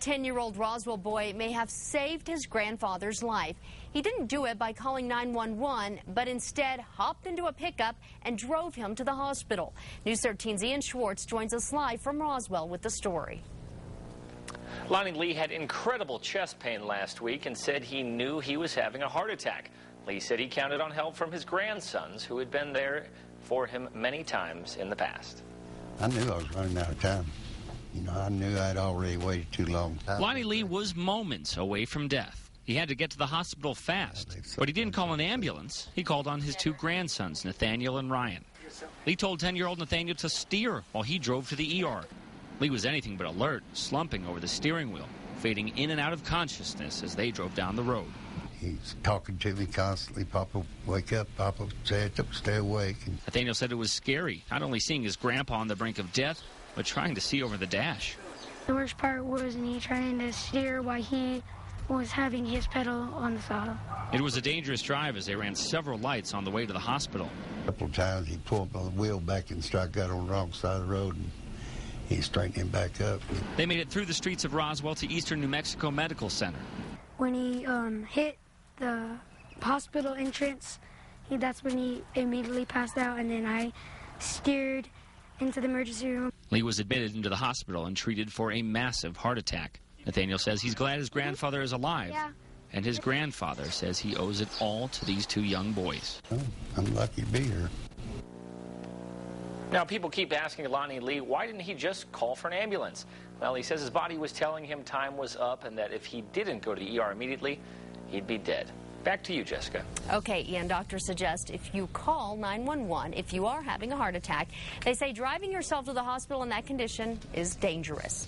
10-year-old Roswell boy may have saved his grandfather's life. He didn't do it by calling 911, but instead hopped into a pickup and drove him to the hospital. News 13's Ian Schwartz joins us live from Roswell with the story. Lonnie Lee had incredible chest pain last week and said he knew he was having a heart attack. Lee said he counted on help from his grandsons, who had been there for him many times in the past. I knew I was running out of time. You know, I knew I'd already waited too long. Lonnie Lee was moments away from death. He had to get to the hospital fast, but he didn't call an ambulance. He called on his two grandsons, Nathaniel and Ryan. Lee told 10-year-old Nathaniel to steer while he drove to the ER. Lee was anything but alert, slumping over the steering wheel, fading in and out of consciousness as they drove down the road. He's talking to me constantly. Papa, wake up. Papa, stay awake. Nathaniel said it was scary, not only seeing his grandpa on the brink of death, but trying to see over the dash. The worst part was me trying to steer while he was having his pedal on the throttle. It was a dangerous drive as they ran several lights on the way to the hospital. A couple of times he pulled the wheel back and got on the wrong side of the road, and he straightened him back up. They made it through the streets of Roswell to Eastern New Mexico Medical Center. When he hit the hospital entrance, that's when he immediately passed out, and then I steered into the emergency room. Lee was admitted into the hospital and treated for a massive heart attack. Nathaniel says he's glad his grandfather is alive, and his grandfather says he owes it all to these two young boys. Oh, I'm lucky to be here. Now, people keep asking Lonnie Lee, why didn't he just call for an ambulance? Well, he says his body was telling him time was up and that if he didn't go to ER immediately, he'd be dead. Back to you, Jessica. Okay, Ian, doctors suggest if you call 911 if you are having a heart attack. They say driving yourself to the hospital in that condition is dangerous.